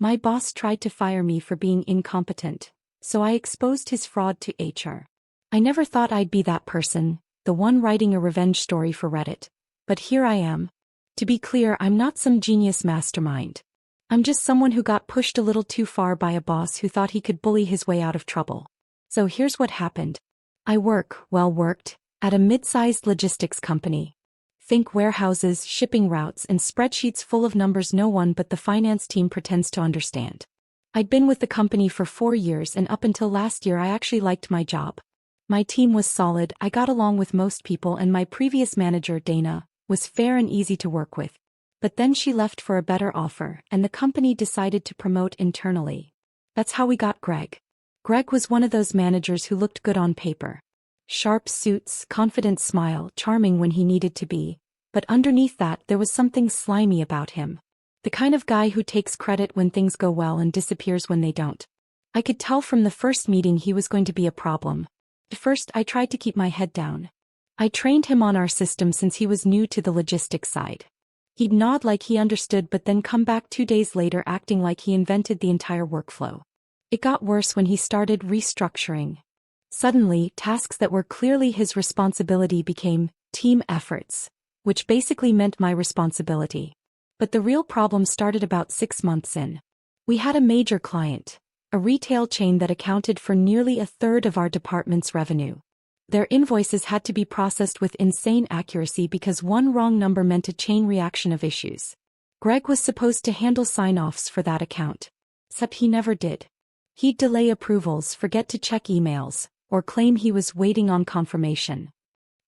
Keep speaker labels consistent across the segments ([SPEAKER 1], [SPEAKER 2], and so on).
[SPEAKER 1] My boss tried to fire me for being incompetent, so I exposed his fraud to HR. I never thought I'd be that person, the one writing a revenge story for Reddit. But here I am. To be clear, I'm not some genius mastermind. I'm just someone who got pushed a little too far by a boss who thought he could bully his way out of trouble. So here's what happened. I worked, at a mid-sized logistics company. Think warehouses, shipping routes, and spreadsheets full of numbers no one but the finance team pretends to understand. I'd been with the company for 4 years, and up until last year I actually liked my job. My team was solid, I got along with most people, and my previous manager, Dana, was fair and easy to work with. But then she left for a better offer, and the company decided to promote internally. That's how we got Greg. Greg was one of those managers who looked good on paper. Sharp suits, confident smile, charming when he needed to be. But underneath that there was something slimy about him. The kind of guy who takes credit when things go well and disappears when they don't. I could tell from the first meeting he was going to be a problem. At first I tried to keep my head down. I trained him on our system since he was new to the logistics side. He'd nod like he understood but then come back 2 days later acting like he invented the entire workflow. It got worse when he started restructuring. Suddenly, tasks that were clearly his responsibility became team efforts, which basically meant my responsibility. But the real problem started about 6 months in. We had a major client, a retail chain that accounted for nearly a third of our department's revenue. Their invoices had to be processed with insane accuracy because one wrong number meant a chain reaction of issues. Greg was supposed to handle sign-offs for that account. Except he never did. He'd delay approvals, forget to check emails, or claim he was waiting on confirmation.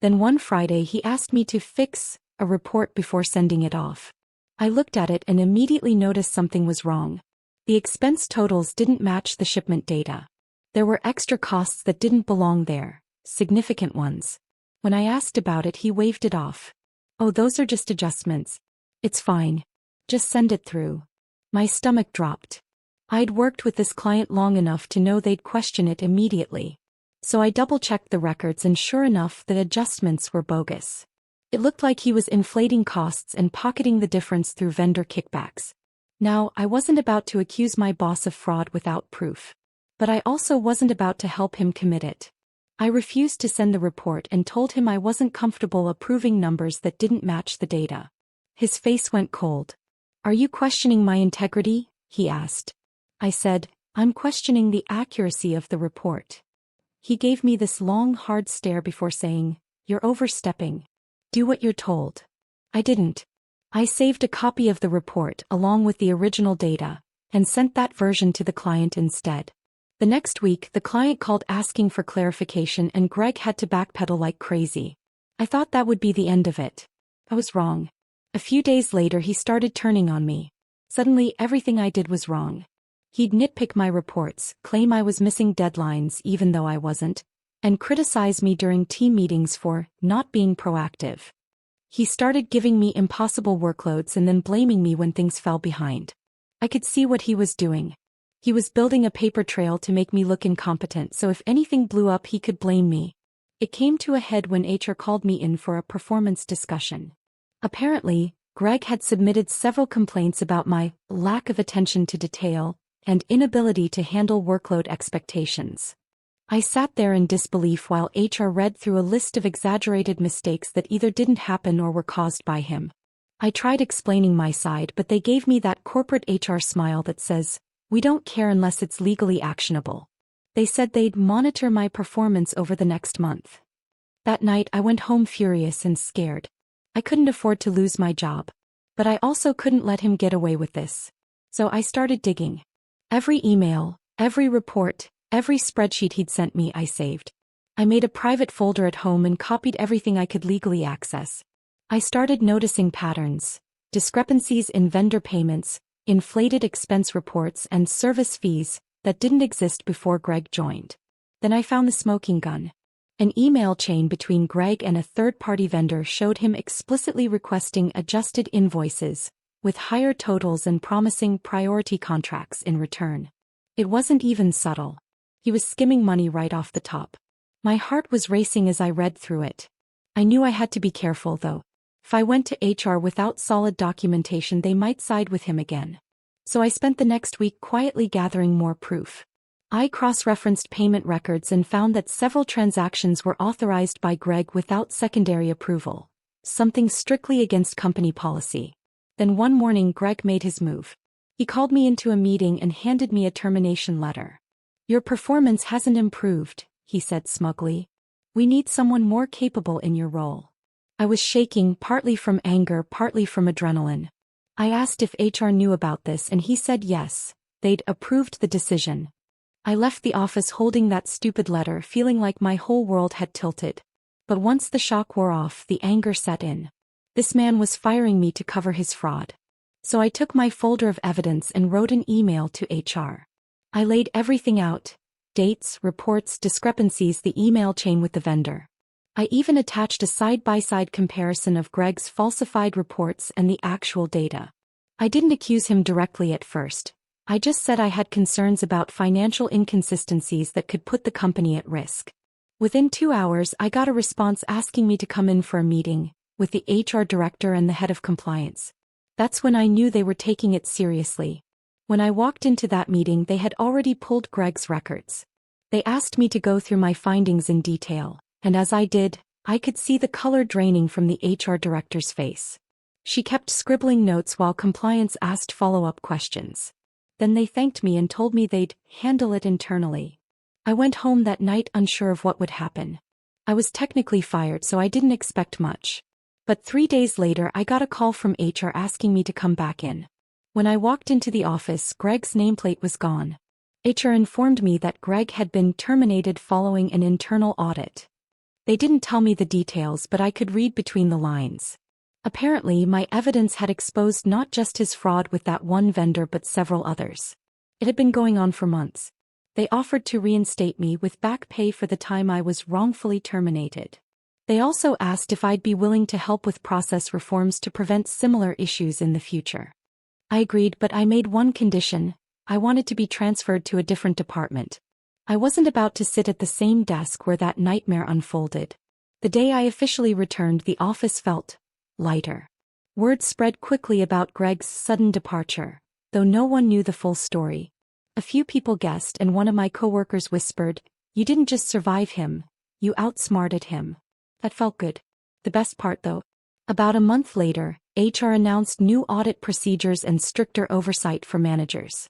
[SPEAKER 1] Then one Friday he asked me to fix a report before sending it off. I looked at it and immediately noticed something was wrong. The expense totals didn't match the shipment data. There were extra costs that didn't belong there, significant ones. When I asked about it, he waved it off. Oh, those are just adjustments. It's fine. Just send it through. My stomach dropped. I'd worked with this client long enough to know they'd question it immediately. So I double-checked the records and sure enough the adjustments were bogus. It looked like he was inflating costs and pocketing the difference through vendor kickbacks. Now, I wasn't about to accuse my boss of fraud without proof. But I also wasn't about to help him commit it. I refused to send the report and told him I wasn't comfortable approving numbers that didn't match the data. His face went cold. "Are you questioning my integrity?" he asked. I said, "I'm questioning the accuracy of the report." He gave me this long, hard stare before saying, "You're overstepping. Do what you're told." I didn't. I saved a copy of the report along with the original data and sent that version to the client instead. The next week, the client called asking for clarification and Greg had to backpedal like crazy. I thought that would be the end of it. I was wrong. A few days later he started turning on me. Suddenly everything I did was wrong. He'd nitpick my reports, claim I was missing deadlines even though I wasn't, and criticize me during team meetings for not being proactive. He started giving me impossible workloads and then blaming me when things fell behind. I could see what he was doing. He was building a paper trail to make me look incompetent, so if anything blew up he could blame me. It came to a head when HR called me in for a performance discussion. Apparently, Greg had submitted several complaints about my lack of attention to detail and inability to handle workload expectations. I sat there in disbelief while HR read through a list of exaggerated mistakes that either didn't happen or were caused by him. I tried explaining my side, but they gave me that corporate HR smile that says, "We don't care unless it's legally actionable." They said they'd monitor my performance over the next month. That night I went home furious and scared. I couldn't afford to lose my job. But I also couldn't let him get away with this. So I started digging. Every email, every report, every spreadsheet he'd sent me I saved. I made a private folder at home and copied everything I could legally access. I started noticing patterns, discrepancies in vendor payments, inflated expense reports and service fees that didn't exist before Greg joined. Then I found the smoking gun. An email chain between Greg and a third-party vendor showed him explicitly requesting adjusted invoices, with higher totals and promising priority contracts in return. It wasn't even subtle. He was skimming money right off the top. My heart was racing as I read through it. I knew I had to be careful though. If I went to HR without solid documentation they might side with him again. So I spent the next week quietly gathering more proof. I cross-referenced payment records and found that several transactions were authorized by Greg without secondary approval, something strictly against company policy. Then one morning Greg made his move. He called me into a meeting and handed me a termination letter. "Your performance hasn't improved," he said smugly. "We need someone more capable in your role." I was shaking, partly from anger, partly from adrenaline. I asked if HR knew about this and he said yes, they'd approved the decision. I left the office holding that stupid letter, feeling like my whole world had tilted. But once the shock wore off, the anger set in. This man was firing me to cover his fraud. So I took my folder of evidence and wrote an email to HR. I laid everything out: dates, reports, discrepancies, the email chain with the vendor. I even attached a side-by-side comparison of Greg's falsified reports and the actual data. I didn't accuse him directly at first. I just said I had concerns about financial inconsistencies that could put the company at risk. Within 2 hours, I got a response asking me to come in for a meeting with the HR director and the head of compliance. That's when I knew they were taking it seriously. When I walked into that meeting, they had already pulled Greg's records. They asked me to go through my findings in detail, and as I did, I could see the color draining from the HR director's face. She kept scribbling notes while compliance asked follow-up questions. Then they thanked me and told me they'd handle it internally. I went home that night unsure of what would happen. I was technically fired, so I didn't expect much. But 3 days later, I got a call from HR asking me to come back in. When I walked into the office, Greg's nameplate was gone. HR informed me that Greg had been terminated following an internal audit. They didn't tell me the details, but I could read between the lines. Apparently, my evidence had exposed not just his fraud with that one vendor but several others. It had been going on for months. They offered to reinstate me with back pay for the time I was wrongfully terminated. They also asked if I'd be willing to help with process reforms to prevent similar issues in the future. I agreed, but I made one condition: I wanted to be transferred to a different department. I wasn't about to sit at the same desk where that nightmare unfolded. The day I officially returned, the office felt lighter. Word spread quickly about Greg's sudden departure, though no one knew the full story. A few people guessed, and one of my coworkers whispered, "You didn't just survive him, you outsmarted him." That felt good. The best part, though: about a month later, HR announced new audit procedures and stricter oversight for managers.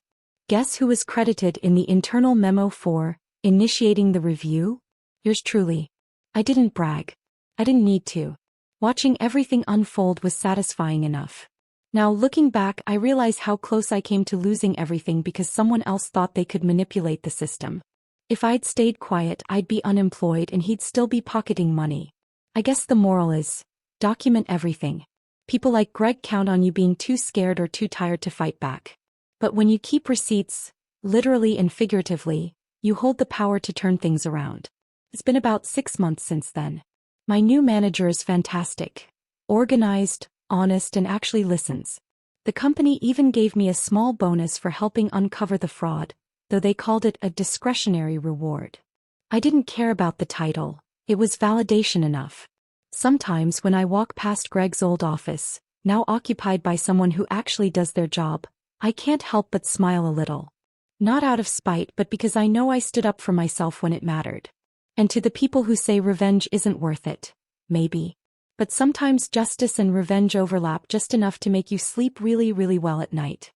[SPEAKER 1] Guess who was credited in the internal memo for initiating the review? Yours truly. I didn't brag. I didn't need to. Watching everything unfold was satisfying enough. Now looking back, I realize how close I came to losing everything because someone else thought they could manipulate the system. If I'd stayed quiet, I'd be unemployed and he'd still be pocketing money. I guess the moral is, document everything. People like Greg count on you being too scared or too tired to fight back. But when you keep receipts, literally and figuratively, you hold the power to turn things around. It's been about 6 months since then. My new manager is fantastic. Organized, honest, and actually listens. The company even gave me a small bonus for helping uncover the fraud, though they called it a discretionary reward. I didn't care about the title. It was validation enough. Sometimes when I walk past Greg's old office, now occupied by someone who actually does their job, I can't help but smile a little. Not out of spite, but because I know I stood up for myself when it mattered. And to the people who say revenge isn't worth it, maybe. But sometimes justice and revenge overlap just enough to make you sleep really, really well at night.